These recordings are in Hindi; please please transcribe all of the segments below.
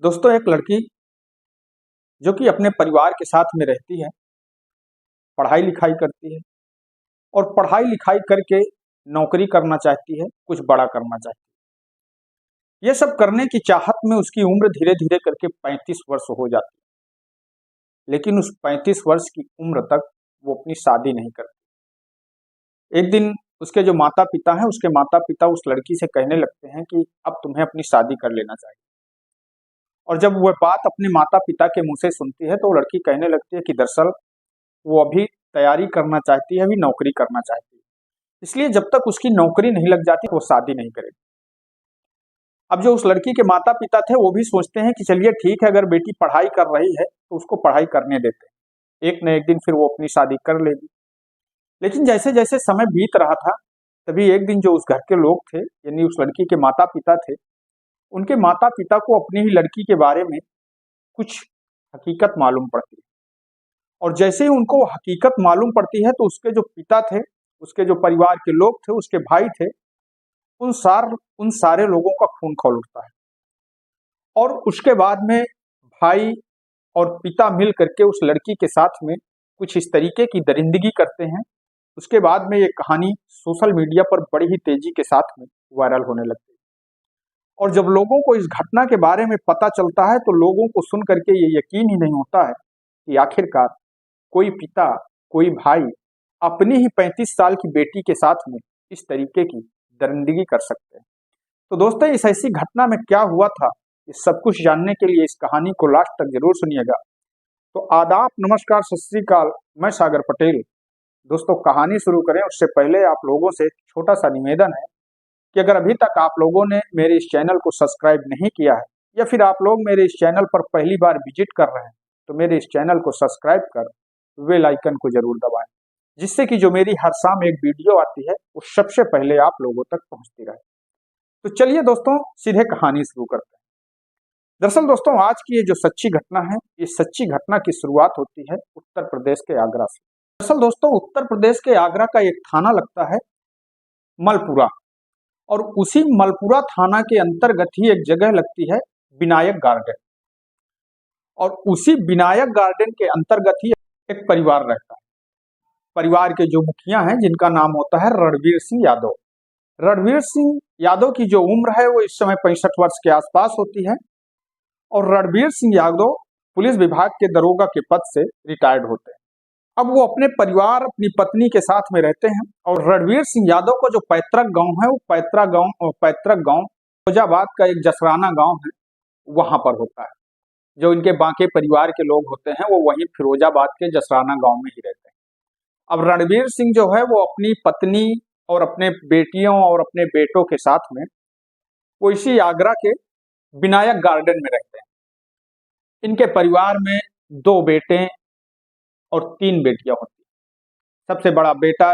दोस्तों, एक लड़की जो कि अपने परिवार के साथ में रहती है, पढ़ाई लिखाई करती है और पढ़ाई लिखाई करके नौकरी करना चाहती है, कुछ बड़ा करना चाहती है। ये सब करने की चाहत में उसकी उम्र धीरे धीरे करके 35 वर्ष हो जाती है, लेकिन उस 35 वर्ष की उम्र तक वो अपनी शादी नहीं करती। एक दिन उसके जो माता पिता हैं, उसके माता पिता उस लड़की से कहने लगते हैं कि अब तुम्हें अपनी शादी कर लेना चाहिए। और जब वह बात अपने माता पिता के मुंह से सुनती है तो वो लड़की कहने लगती है कि दरअसल वो अभी तैयारी करना चाहती है, अभी नौकरी करना चाहती है, इसलिए जब तक उसकी नौकरी नहीं लग जाती वो शादी नहीं करेगी। अब जो उस लड़की के माता पिता थे वो भी सोचते हैं कि चलिए ठीक है, अगर बेटी पढ़ाई कर रही है तो उसको पढ़ाई करने देते हैं, एक न एक दिन फिर वो अपनी शादी कर लेगी। लेकिन जैसे जैसे समय बीत रहा था, तभी एक दिन जो उस घर के लोग थे, यानी उस लड़की के माता पिता थे, उनके माता पिता को अपनी ही लड़की के बारे में कुछ हकीकत मालूम पड़ती है। और जैसे ही उनको वो हकीकत मालूम पड़ती है तो उसके जो पिता थे, उसके जो परिवार के लोग थे, उसके भाई थे, उन सारे लोगों का खून खौल उठता है। और उसके बाद में भाई और पिता मिल करके उस लड़की के साथ में कुछ इस तरीके की दरिंदगी करते हैं। उसके बाद में ये कहानी सोशल मीडिया पर बड़ी ही तेजी के साथ में वायरल होने लगती है। और जब लोगों को इस घटना के बारे में पता चलता है तो लोगों को सुन करके ये यकीन ही नहीं होता है कि आखिरकार कोई पिता, कोई भाई अपनी ही 35 साल की बेटी के साथ में इस तरीके की दरिंदगी कर सकते हैं। तो दोस्तों, इस ऐसी घटना में क्या हुआ था, इस सब कुछ जानने के लिए इस कहानी को लास्ट तक जरूर सुनिएगा। तो आदाब, नमस्कार, सत श्री अकाल, मैं सागर पटेल। दोस्तों, कहानी शुरू करें उससे पहले आप लोगों से छोटा सा निवेदन है कि अगर अभी तक आप लोगों ने मेरे इस चैनल को सब्सक्राइब नहीं किया है या फिर आप लोग मेरे इस चैनल पर पहली बार विजिट कर रहे हैं तो मेरे इस चैनल को सब्सक्राइब कर बेल आइकन को जरूर दबाएं, जिससे कि जो मेरी हर शाम एक वीडियो आती है वो सबसे पहले आप लोगों तक पहुंचती रहे। तो चलिए दोस्तों, सीधे कहानी शुरू करते हैं। दरअसल दोस्तों, आज की ये जो सच्ची घटना है, इस सच्ची घटना की शुरुआत होती है उत्तर प्रदेश के आगरा से। दरअसल दोस्तों, उत्तर प्रदेश के आगरा का एक थाना लगता है मलपुरा, और उसी मलपुरा थाना के अंतर्गत ही एक जगह लगती है विनायक गार्डन, और उसी विनायक गार्डन के अंतर्गत ही एक परिवार रहता है। परिवार के जो मुखिया हैं, जिनका नाम होता है रणवीर सिंह यादव। रणवीर सिंह यादव की जो उम्र है वो इस समय 65 वर्ष के आसपास होती है, और रणवीर सिंह यादव पुलिस विभाग के दरोगा के पद से रिटायर्ड होते हैं। अब वो अपने परिवार, अपनी पत्नी के साथ में रहते हैं, और रणवीर सिंह यादव का जो पैतृक गांव है वो पैतृक गांव फिरोजाबाद का एक जसराना गांव है, वहां पर होता है। जो इनके बाकी परिवार के लोग होते हैं वो वहीं फिरोजाबाद के जसराना गांव में ही रहते हैं। अब रणवीर सिंह जो है वो अपनी पत्नी और अपने बेटियों और अपने बेटों के साथ में वो इसी आगरा के विनायक गार्डन में रहते हैं। इनके परिवार में 2 बेटे और 3 बेटियां होती हैं। सबसे बड़ा बेटा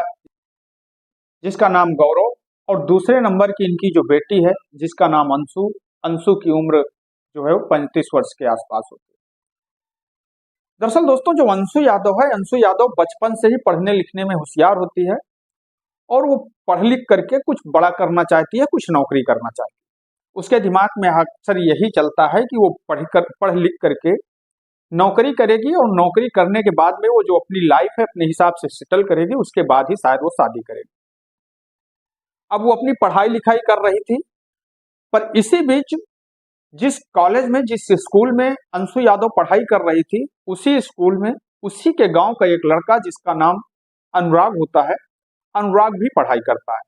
जिसका नाम गौरव, और दूसरे नंबर की इनकी जो बेटी है जिसका नाम अंशु। अंशु की उम्र जो है वो 35 वर्ष के आसपास होती है। दरअसल दोस्तों, जो अंशु यादव है, अंशु यादव बचपन से ही पढ़ने लिखने में होशियार होती है, और वो पढ़ लिख करके कुछ बड़ा करना चाहती है, कुछ नौकरी करना चाहती है। उसके दिमाग में अक्सर यही चलता है कि वो पढ़ लिख करके नौकरी करेगी, और नौकरी करने के बाद में वो जो अपनी लाइफ है अपने हिसाब से सेटल करेगी, उसके बाद ही शायद वो शादी करेगी। अब वो अपनी पढ़ाई लिखाई कर रही थी, पर इसी बीच जिस कॉलेज में, जिस स्कूल में अंशु यादव पढ़ाई कर रही थी, उसी स्कूल में उसी के गांव का एक लड़का जिसका नाम अनुराग होता है, अनुराग भी पढ़ाई करता है।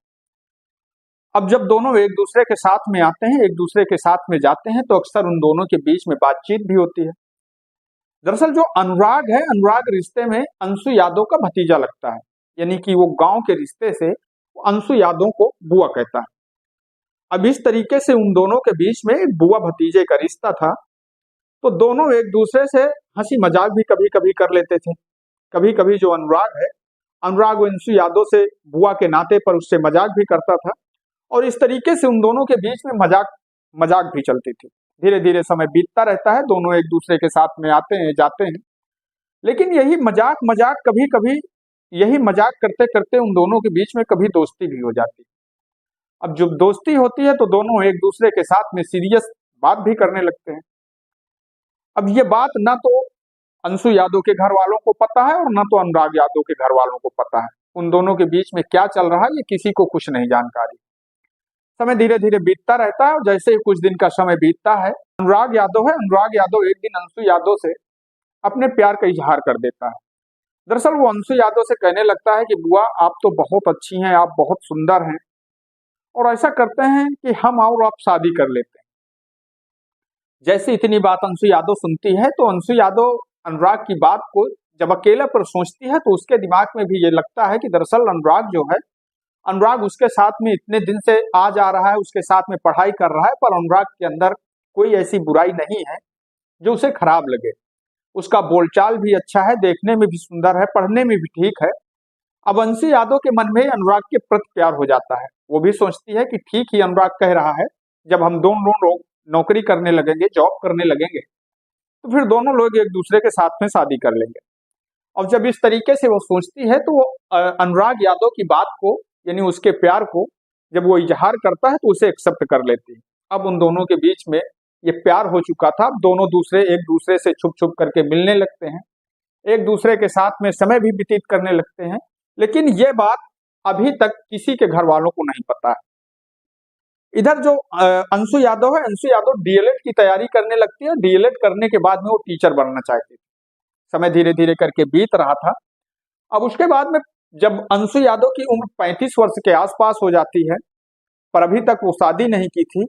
अब जब दोनों एक दूसरे के साथ में आते हैं, एक दूसरे के साथ में जाते हैं, तो अक्सर उन दोनों के बीच में बातचीत भी होती है। दरअसल जो अनुराग है, अनुराग रिश्ते में अंशु यादव का भतीजा लगता है, यानी कि वो गांव के रिश्ते से अंशु यादव को बुआ कहता है। अब इस तरीके से उन दोनों के बीच में एक बुआ भतीजे का रिश्ता था, तो दोनों एक दूसरे से हंसी मजाक भी कभी कभी कर लेते थे। कभी कभी जो अनुराग है, अनुराग अंशु यादव से बुआ के नाते पर उससे मजाक भी करता था, और इस तरीके से उन दोनों के बीच में मजाक भी चलती थी। धीरे धीरे समय बीतता रहता है, दोनों एक दूसरे के साथ में आते हैं, जाते हैं, लेकिन यही मजाक कभी कभी, यही मजाक करते करते उन दोनों के बीच में कभी दोस्ती भी हो जाती है। अब जब दोस्ती होती है तो दोनों एक दूसरे के साथ में सीरियस बात भी करने लगते हैं। अब ये बात ना तो अंशु यादव के घर वालों को पता है और ना तो अनुराग यादव के घर वालों को पता है। उन दोनों के बीच में क्या चल रहा है ये किसी को कुछ नहीं जानकारी। समय धीरे धीरे बीतता रहता है और जैसे ही कुछ दिन का समय बीतता है, अनुराग यादव एक दिन अंशु यादव से अपने प्यार का इजहार कर देता है। दरअसल वो अंशु यादव से कहने लगता है कि बुआ आप तो बहुत अच्छी हैं, आप बहुत सुंदर हैं और ऐसा करते हैं कि हम और आप शादी कर लेते हैं। जैसे इतनी बात अंशु यादव सुनती है तो अंशु यादव अनुराग की बात को जब अकेले पर सोचती है तो उसके दिमाग में भी ये लगता है कि दरअसल अनुराग उसके साथ में इतने दिन से आ जा रहा है, उसके साथ में पढ़ाई कर रहा है, पर अनुराग के अंदर कोई ऐसी बुराई नहीं है जो उसे खराब लगे। उसका बोलचाल भी अच्छा है, देखने में भी सुंदर है, पढ़ने में भी ठीक है। अब अंशु यादव के मन में अनुराग के प्रति प्यार हो जाता है। वो भी सोचती है कि ठीक ही अनुराग कह रहा है, जब हम दोनों लोग नौकरी करने लगेंगे, जॉब करने लगेंगे, तो फिर दोनों लोग एक दूसरे के साथ में शादी कर लेंगे। और जब इस तरीके से वो सोचती है तो वो अनुराग यादव की बात को यानी उसके प्यार को जब वो इजहार करता है तो उसे एक्सेप्ट कर लेती है। अब उन दोनों के बीच में ये प्यार हो चुका था। दोनों एक दूसरे से छुप छुप करके मिलने लगते हैं, एक दूसरे के साथ में समय भी व्यतीत करने लगते हैं। लेकिन ये बात अभी तक किसी के घर वालों को नहीं पता है। इधर जो अंशु यादव है, अंशु यादव डीएलएड की तैयारी करने लगती है। डीएलएड करने के बाद में वो टीचर बनना चाहती थी। समय धीरे धीरे करके बीत रहा था। अब उसके बाद में जब अंशु यादव की उम्र 35 वर्ष के आसपास हो जाती है, पर अभी तक वो शादी नहीं की थी,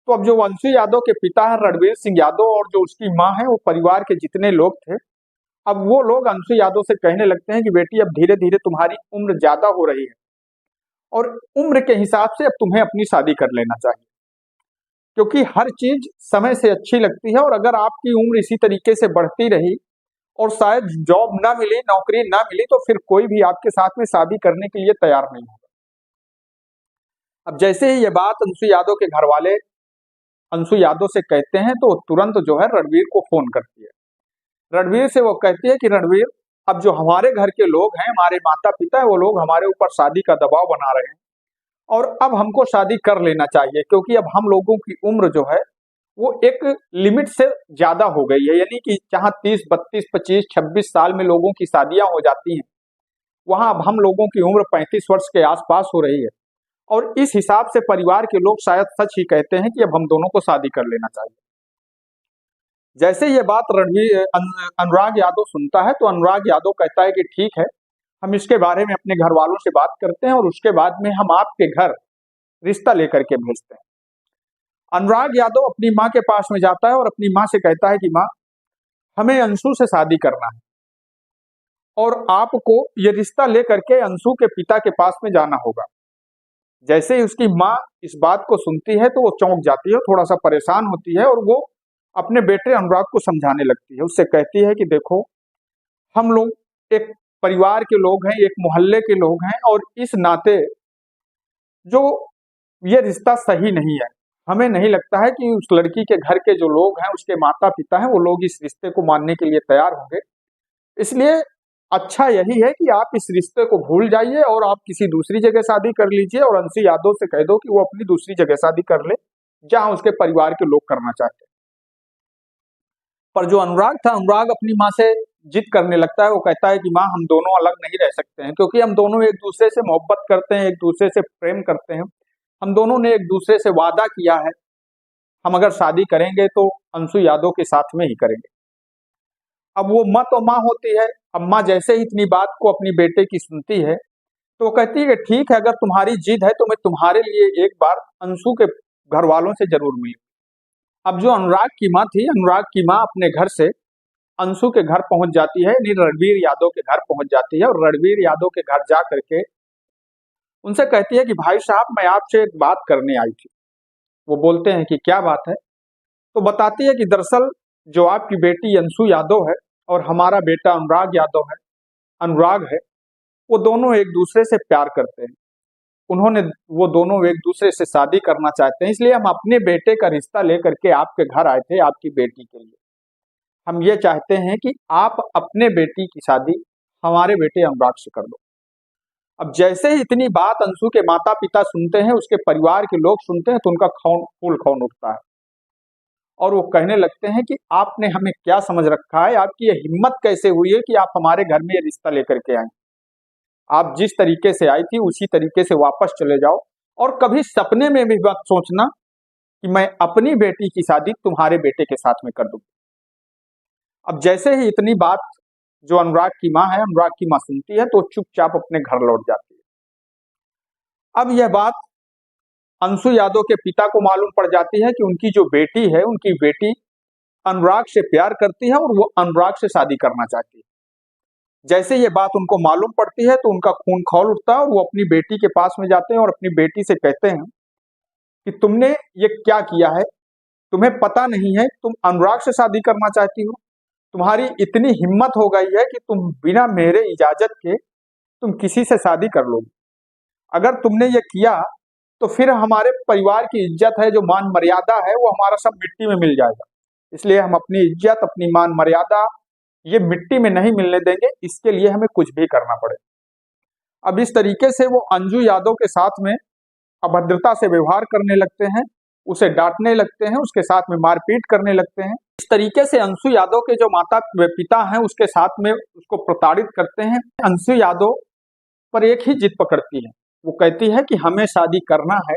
तो अब जो अंशु यादव के पिता है रणवीर सिंह यादव और जो उसकी माँ है, वो परिवार के जितने लोग थे, अब वो लोग अंशु यादव से कहने लगते हैं कि बेटी अब धीरे धीरे तुम्हारी उम्र ज्यादा हो रही है और उम्र के हिसाब से अब तुम्हें अपनी शादी कर लेना चाहिए, क्योंकि हर चीज समय से अच्छी लगती है। और अगर आपकी उम्र इसी तरीके से बढ़ती रही और शायद जॉब ना मिली, नौकरी ना मिली, तो फिर कोई भी आपके साथ में शादी करने के लिए तैयार नहीं होगा। अब जैसे ही ये बात अंशु यादव के घर वाले अंशु यादव से कहते हैं तो तुरंत जो है रणवीर को फोन करती है। रणवीर से वो कहती है कि रणवीर, अब जो हमारे घर के लोग हैं, हमारे माता पिता है, वो लोग हमारे ऊपर शादी का दबाव बना रहे हैं और अब हमको शादी कर लेना चाहिए, क्योंकि अब हम लोगों की उम्र जो है वो एक लिमिट से ज्यादा हो गई है। यानी कि जहां 30, 32, 25, 26 साल में लोगों की शादियां हो जाती हैं, वहां अब हम लोगों की उम्र 35 वर्ष के आसपास हो रही है। और इस हिसाब से परिवार के लोग शायद सच ही कहते हैं कि अब हम दोनों को शादी कर लेना चाहिए। जैसे ये बात अनुराग यादव सुनता है तो अनुराग यादव कहता है कि ठीक है, हम इसके बारे में अपने घर वालों से बात करते हैं और उसके बाद में हम आपके घर रिश्ता लेकर के भेजते हैं। अनुराग यादव अपनी माँ के पास में जाता है और अपनी माँ से कहता है कि माँ, हमें अंशु से शादी करना है और आपको ये रिश्ता लेकर के अंशु के पिता के पास में जाना होगा। जैसे ही उसकी माँ इस बात को सुनती है तो वो चौंक जाती है, थोड़ा सा परेशान होती है और वो अपने बेटे अनुराग को समझाने लगती है। उससे कहती है कि देखो, हम लोग एक परिवार के लोग हैं, एक मोहल्ले के लोग हैं और इस नाते जो ये रिश्ता सही नहीं है। हमें नहीं लगता है कि उस लड़की के घर के जो लोग हैं, उसके माता पिता हैं, वो लोग इस रिश्ते को मानने के लिए तैयार होंगे। इसलिए अच्छा यही है कि आप इस रिश्ते को भूल जाइए और आप किसी दूसरी जगह शादी कर लीजिए और अंशु यादव से कह दो कि वो अपनी दूसरी जगह शादी कर ले जहां उसके परिवार के लोग करना चाहते हैं। पर जो अनुराग था, अनुराग अपनी माँ से जिद करने लगता है। वो कहता है कि माँ, हम दोनों अलग नहीं रह सकते हैं, क्योंकि हम दोनों एक दूसरे से मोहब्बत करते हैं, एक दूसरे से प्रेम करते हैं। हम दोनों ने एक दूसरे से वादा किया है, हम अगर शादी करेंगे तो अंशु यादव के साथ में ही करेंगे। अब वो माँ तो माँ होती है। अब माँ जैसे ही इतनी बात को अपनी बेटे की सुनती है तो वो कहती है कि ठीक है, अगर तुम्हारी जिद है तो मैं तुम्हारे लिए एक बार अंशु के घर वालों से जरूर मिलूं। अब जो अनुराग की माँ थी, अनुराग की माँ अपने घर से अंशु के घर पहुंच जाती है, यानी रणवीर यादव के घर पहुंच जाती है और रणवीर यादव के घर जा करके उनसे कहती है कि भाई साहब, मैं आपसे एक बात करने आई थी। वो बोलते हैं कि क्या बात है? तो बताती है कि दरअसल जो आपकी बेटी अंशु यादव है और हमारा बेटा अनुराग है, वो दोनों एक दूसरे से प्यार करते हैं। वो दोनों एक दूसरे से शादी करना चाहते हैं, इसलिए हम अपने बेटे का रिश्ता लेकर के आपके घर आए थे आपकी बेटी के लिए। हम ये चाहते हैं कि आप अपने बेटी की शादी हमारे बेटे अनुराग से कर दो। अब जैसे ही इतनी बात अंशु के माता पिता सुनते हैं, उसके परिवार के लोग सुनते हैं, तो उनका फूल खौन उठता है और वो कहने लगते हैं कि आपने हमें क्या समझ रखा है, आपकी ये हिम्मत कैसे हुई है कि आप हमारे घर में ये रिश्ता लेकर के आए। आप जिस तरीके से आई थी उसी तरीके से वापस चले जाओ, और कभी सपने में भी मत सोचना कि मैं अपनी बेटी की शादी तुम्हारे बेटे के साथ में कर दूं। अब जैसे ही इतनी बात जो अनुराग की माँ है, अनुराग की माँ सुनती है तो चुपचाप अपने घर लौट जाती है। अब यह बात अंशु यादव के पिता को मालूम पड़ जाती है कि उनकी जो बेटी है, उनकी बेटी अनुराग से प्यार करती है और वो अनुराग से शादी करना चाहती है। जैसे ये बात उनको मालूम पड़ती है तो उनका खून खौल उठता है और वो अपनी बेटी के पास में जाते हैं और अपनी बेटी से कहते हैं कि तुमने ये क्या किया है, तुम्हें पता नहीं है तुम अनुराग से शादी करना चाहती हो, तुम्हारी इतनी हिम्मत हो गई है कि तुम बिना मेरे इजाजत के तुम किसी से शादी कर लोगे। अगर तुमने ये किया तो फिर हमारे परिवार की इज्जत है, जो मान मर्यादा है, वो हमारा सब मिट्टी में मिल जाएगा। इसलिए हम अपनी इज्जत, अपनी मान मर्यादा ये मिट्टी में नहीं मिलने देंगे, इसके लिए हमें कुछ भी करना पड़े। अब इस तरीके से वो अंजू यादव के साथ में अभद्रता से व्यवहार करने लगते हैं, उसे डांटने लगते हैं, उसके साथ में मारपीट करने लगते हैं। इस तरीके से अंशु यादव के जो माता पिता हैं उसके साथ में उसको प्रताड़ित करते हैं। अंशु यादव पर एक ही जिद पकड़ती है, वो कहती है कि हमें शादी करना है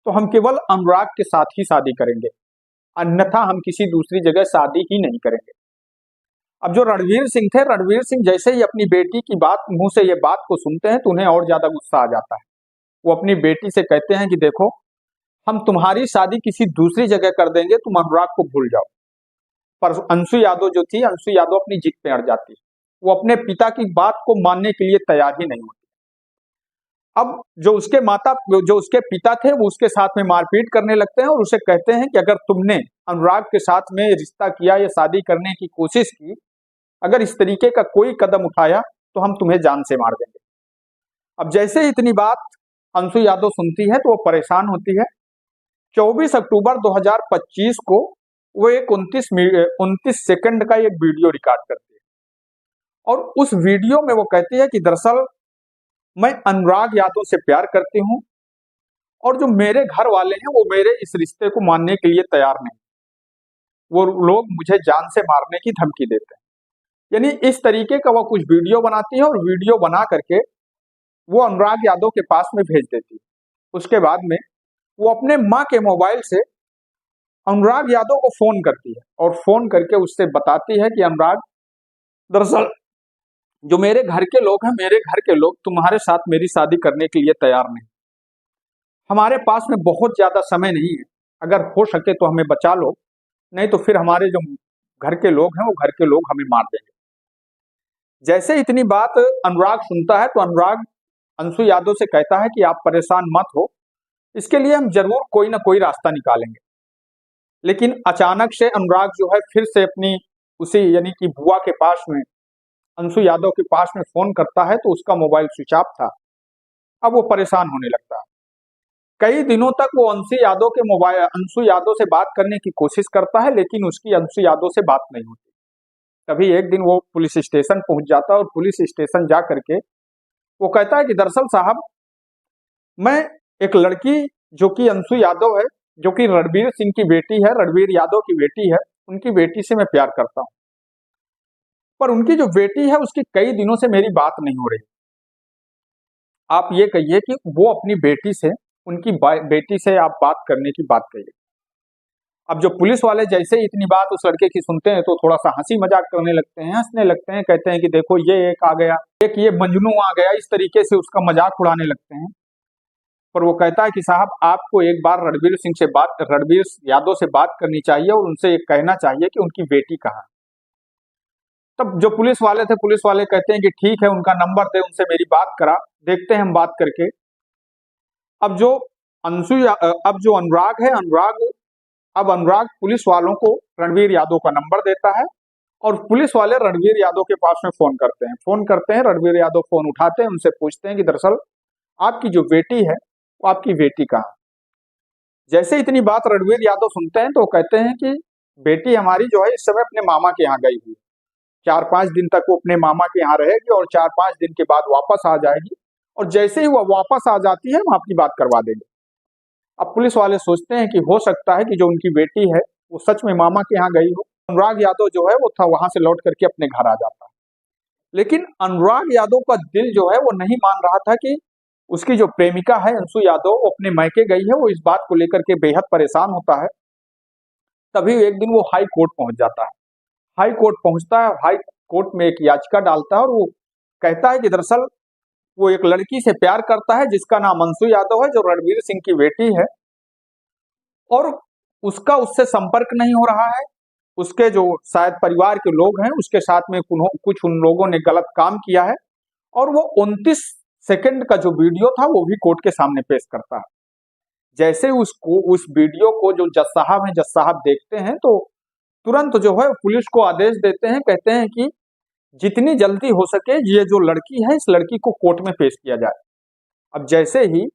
तो हम केवल अनुराग के साथ ही शादी करेंगे, अन्यथा हम किसी दूसरी जगह शादी ही नहीं करेंगे। अब जो रणवीर सिंह थे, रणवीर सिंह जैसे ही अपनी बेटी की बात मुंह से ये बात को सुनते हैं तो उन्हें और ज्यादा गुस्सा आ जाता है। वो अपनी बेटी से कहते हैं कि देखो, हम तुम्हारी शादी किसी दूसरी जगह कर देंगे, तुम अनुराग को भूल जाओ। पर अंशु यादव जो थी, अंशु यादव अपनी जिद पे अड़ जाती है, वो अपने पिता की बात को मानने के लिए तैयार ही नहीं होती। अब जो उसके पिता थे वो उसके साथ में मारपीट करने लगते हैं और उसे कहते हैं कि अगर तुमने अनुराग के साथ में रिश्ता किया या शादी करने की कोशिश की, अगर इस तरीके का कोई कदम उठाया तो हम तुम्हें जान से मार देंगे। अब जैसे इतनी बात अंशु यादव सुनती है तो वो परेशान होती है। 24 अक्टूबर 2025 को वो एक 29 सेकंड का एक वीडियो रिकॉर्ड करती है और उस वीडियो में वो कहती है कि दरअसल मैं अनुराग यादव से प्यार करती हूँ और जो मेरे घर वाले हैं वो मेरे इस रिश्ते को मानने के लिए तैयार नहीं, वो लोग मुझे जान से मारने की धमकी देते हैं। यानी इस तरीके का वो कुछ वीडियो बनाती है और वीडियो बना करके वो अनुराग यादव के पास में भेज देती है। उसके बाद में वो अपने माँ के मोबाइल से अनुराग यादव को फोन करती है और फोन करके उससे बताती है कि अनुराग, दरअसल जो मेरे घर के लोग हैं, मेरे घर के लोग तुम्हारे साथ मेरी शादी करने के लिए तैयार नहीं, हमारे पास में बहुत ज्यादा समय नहीं है, अगर हो सके तो हमें बचा लो, नहीं तो फिर हमारे जो घर के लोग हैं वो घर के लोग हमें मार देंगे। जैसे इतनी बात अनुराग सुनता है तो अनुराग अंशु यादव से कहता है कि आप परेशान मत हो, इसके लिए हम जरूर कोई ना कोई रास्ता निकालेंगे। लेकिन अचानक से अनुराग जो है फिर से अपनी उसी यानी कि बुआ के पास में, अंशु यादव के पास में फोन करता है तो उसका मोबाइल स्विच ऑफ था। अब वो परेशान होने लगता है। कई दिनों तक वो अंशु यादव से बात करने की कोशिश करता है, लेकिन उसकी अंशु यादव से बात नहीं होती। तभी एक दिन वो पुलिस स्टेशन पहुंच जाता है और पुलिस स्टेशन जा करके वो कहता है कि दरअसल साहब, मैं एक लड़की जो कि अंशु यादव है, जो कि रणवीर सिंह की बेटी है, रणवीर यादव की बेटी है, उनकी बेटी से मैं प्यार करता हूं, पर उनकी जो बेटी है उसकी कई दिनों से मेरी बात नहीं हो रही। आप ये कहिए कि वो अपनी बेटी से, उनकी बेटी से आप बात करने की बात कहिए। अब जो पुलिस वाले जैसे ही इतनी बात उस लड़के की सुनते हैं तो थोड़ा सा हंसी मजाक करने लगते हैं, हंसने लगते हैं, कहते हैं कि देखो ये एक आ गया, एक ये मजनू आ गया, इस तरीके से उसका मजाक उड़ाने लगते हैं। पर वो कहता है कि साहब, आपको एक बार रणवीर यादव से बात करनी चाहिए और उनसे एक कहना चाहिए कि उनकी बेटी कहाँ। तब जो पुलिस वाले थे, पुलिस वाले कहते हैं कि ठीक है, उनका नंबर दे, उनसे मेरी बात करा, देखते हैं हम बात करके। अब जो अनुराग है, अनुराग पुलिस वालों को रणवीर यादव का नंबर देता है और पुलिस वाले रणवीर यादव के पास में फोन करते हैं। रणवीर यादव फोन उठाते हैं, उनसे पूछते हैं कि दरअसल आपकी जो बेटी है वो आपकी बेटी कहाँ। जैसे इतनी बात रणवीर यादव सुनते हैं तो कहते हैं कि बेटी हमारी जो है इस समय अपने मामा के यहाँ गई हुई, 4-5 दिन तक वो अपने मामा के यहाँ रहेगी और 4-5 दिन के बाद वापस आ जाएगी, और जैसे ही वो वापस आ जाती है हम आपकी बात करवा देंगे। अब पुलिस वाले सोचते हैं कि हो सकता है कि जो उनकी बेटी है वो सच में मामा के यहाँ गई हो। अनुराग यादव जो है वो था वहां से लौट करके अपने घर आ जाता है, लेकिन अनुराग यादव का दिल जो है वो नहीं मान रहा था कि उसकी जो प्रेमिका है अंशु यादव वो अपने मायके गई है। वो इस बात को लेकर के बेहद परेशान होता है। तभी एक दिन वो हाई कोर्ट पहुंच जाता है। हाई कोर्ट पहुंचता है, हाई कोर्ट में एक याचिका डालता है और वो कहता है कि दरअसल वो एक लड़की से प्यार करता है जिसका नाम अंशु यादव है, जो रणवीर सिंह की बेटी है, और उसका उससे संपर्क नहीं हो रहा है। उसके जो शायद परिवार के लोग हैं उसके साथ में कुछ उन लोगों ने गलत काम किया है, और वो 29 सेकंड का जो वीडियो था वो भी कोर्ट के सामने पेश करता है। जैसे उस वीडियो को जो जज साहब हैं, जज साहब देखते हैं तो तुरंत जो है पुलिस को आदेश देते हैं, कहते हैं कि जितनी जल्दी हो सके ये जो लड़की है इस लड़की को कोर्ट में पेश किया जाए। अब जैसे ही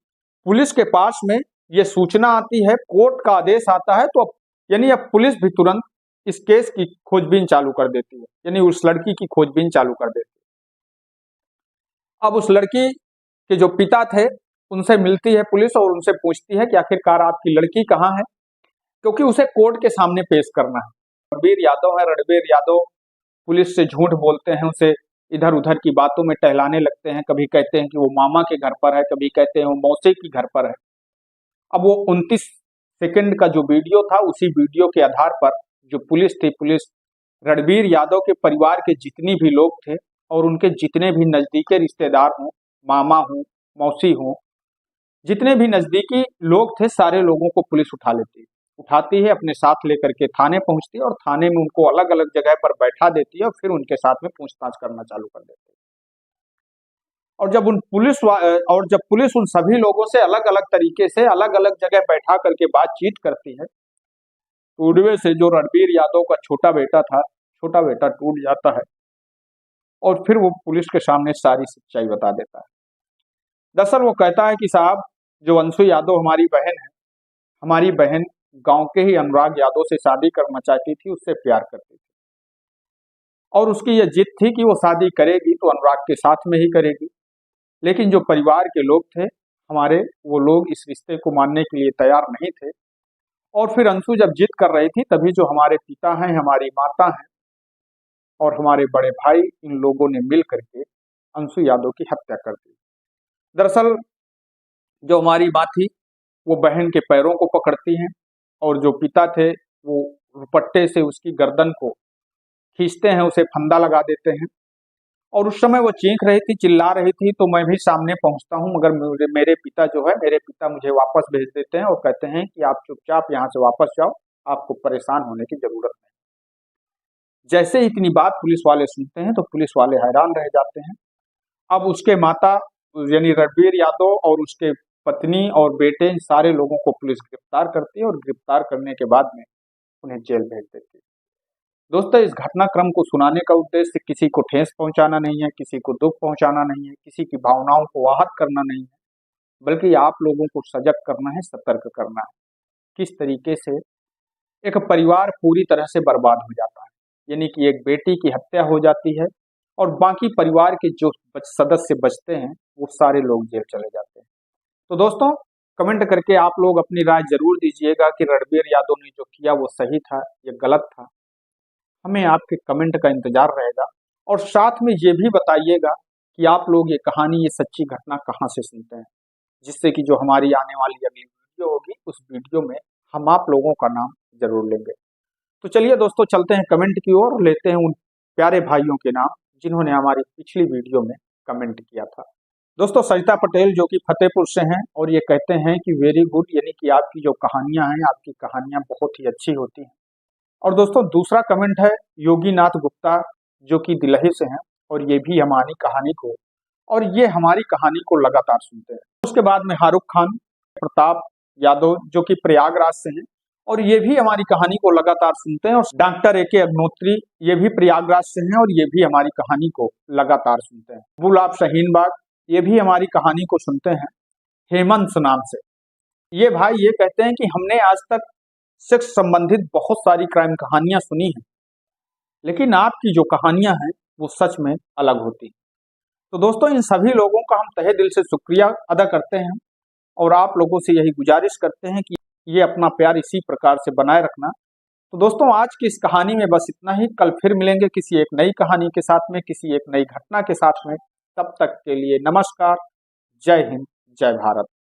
पुलिस के पास में ये सूचना आती है, कोर्ट का आदेश आता है, तो अब पुलिस भी तुरंत इस केस की खोजबीन चालू कर देती है, यानी उस लड़की की खोजबीन चालू कर देती है। अब उस लड़की के जो पिता थे उनसे मिलती है पुलिस और उनसे पूछती है कि आखिरकार आपकी लड़की कहाँ है, क्योंकि उसे कोर्ट के सामने पेश करना है। रणबीर यादव है, रणबीर यादव पुलिस से झूठ बोलते हैं, उसे इधर उधर की बातों में टहलाने लगते हैं। कभी कहते हैं कि वो मामा के घर पर है, कभी कहते हैं वो मौसी के घर पर है। अब वो 29 सेकंड का जो वीडियो था उसी वीडियो के आधार पर जो पुलिस थी, पुलिस रणबीर यादव के परिवार के जितनी भी लोग थे और उनके जितने भी नजदीकी रिश्तेदार हों, मामा हों, मौसी हों, जितने भी नजदीकी लोग थे सारे लोगों को पुलिस उठाती है, अपने साथ लेकर के थाने पहुंचती है और थाने में उनको अलग अलग जगह पर बैठा देती है और फिर उनके साथ में पूछताछ करना चालू कर देती है। और जब पुलिस उन सभी लोगों से अलग अलग तरीके से अलग अलग जगह बैठा करके बातचीत करती है, टूटवे से जो रणबीर यादव का छोटा बेटा टूट जाता है और फिर वो पुलिस के सामने सारी सच्चाई बता देता है। दरअसल वो कहता है कि साहब, जो अंशु यादव हमारी बहन गांव के ही अनुराग यादव से शादी करना चाहती थी, उससे प्यार करती थी और उसकी ये जिद थी कि वो शादी करेगी तो अनुराग के साथ में ही करेगी। लेकिन जो परिवार के लोग थे हमारे, वो लोग इस रिश्ते को मानने के लिए तैयार नहीं थे। और फिर अंशु जब जिद कर रही थी तभी जो हमारे पिता हैं, हमारी माता हैं और हमारे बड़े भाई, इन लोगों ने मिल करके अंशु यादव की हत्या कर दी। दरअसल जो हमारी माँ थी वो बहन के पैरों को पकड़ती हैं और जो पिता थे वो दुपट्टे से उसकी गर्दन को खींचते हैं, उसे फंदा लगा देते हैं। और उस समय वो चीख रही थी, चिल्ला रही थी, तो मैं भी सामने पहुंचता हूं, मगर मेरे पिता मुझे वापस भेज देते हैं और कहते हैं कि आप चुपचाप यहाँ से वापस जाओ, आपको परेशान होने की जरूरत नहीं। जैसे ही इतनी बात पुलिस वाले सुनते हैं तो पुलिस वाले हैरान रह जाते हैं। अब उसके माता यानी रणबीर यादव और उसके पत्नी और बेटे, इन सारे लोगों को पुलिस गिरफ्तार करती है और गिरफ्तार करने के बाद में उन्हें जेल भेज देती है। दोस्तों, इस घटनाक्रम को सुनाने का उद्देश्य किसी को ठेस पहुंचाना नहीं है, किसी को दुख पहुंचाना नहीं है, किसी की भावनाओं को आहत करना नहीं है, बल्कि आप लोगों को सजग करना है, सतर्क करना है। किस तरीके से एक परिवार पूरी तरह से बर्बाद हो जाता है, यानी कि एक बेटी की हत्या हो जाती है और बाकी परिवार के जो सदस्य बचते हैं वो सारे लोग जेल चले जाते हैं। तो दोस्तों, कमेंट करके आप लोग अपनी राय जरूर दीजिएगा कि रणबीर यादव ने जो किया वो सही था या गलत था। हमें आपके कमेंट का इंतजार रहेगा और साथ में ये भी बताइएगा कि आप लोग ये कहानी, ये सच्ची घटना कहाँ से सुनते हैं, जिससे कि जो हमारी आने वाली अगली वीडियो होगी उस वीडियो में हम आप लोगों का नाम जरूर लेंगे। तो चलिए दोस्तों, चलते हैं कमेंट की ओर, लेते हैं उन प्यारे भाइयों के नाम जिन्होंने हमारी पिछली वीडियो में कमेंट किया था। दोस्तों, सरिता पटेल जो कि फतेहपुर से हैं और ये कहते हैं कि वेरी गुड, यानी कि आपकी जो कहानियां हैं, आपकी कहानियां बहुत ही अच्छी होती हैं। और दोस्तों, दूसरा कमेंट है योगीनाथ गुप्ता जो कि दिल्ली से हैं और ये भी हमारी कहानी को लगातार सुनते हैं। उसके बाद में शाहरुख खान, प्रताप यादव जो कि प्रयागराज से हैं और ये भी हमारी कहानी को लगातार सुनते हैं। और डॉक्टर AK अग्नोत्री, ये भी प्रयागराज से हैं और ये भी हमारी कहानी को लगातार सुनते हैं। गुलाब शाहीन बाग, ये भी हमारी कहानी को सुनते हैं हेमंत नाम से। ये भाई ये कहते हैं कि हमने आज तक सेक्स संबंधित बहुत सारी क्राइम कहानियां सुनी हैं, लेकिन आपकी जो कहानियां हैं वो सच में अलग होती हैं। तो दोस्तों, इन सभी लोगों का हम तहे दिल से शुक्रिया अदा करते हैं और आप लोगों से यही गुजारिश करते हैं कि ये अपना प्यार इसी प्रकार से बनाए रखना। तो दोस्तों आज की इस कहानी में बस इतना ही। कल फिर मिलेंगे किसी एक नई कहानी के साथ में, किसी एक नई घटना के साथ में। तब तक के लिए नमस्कार। जय हिंद, जय भारत।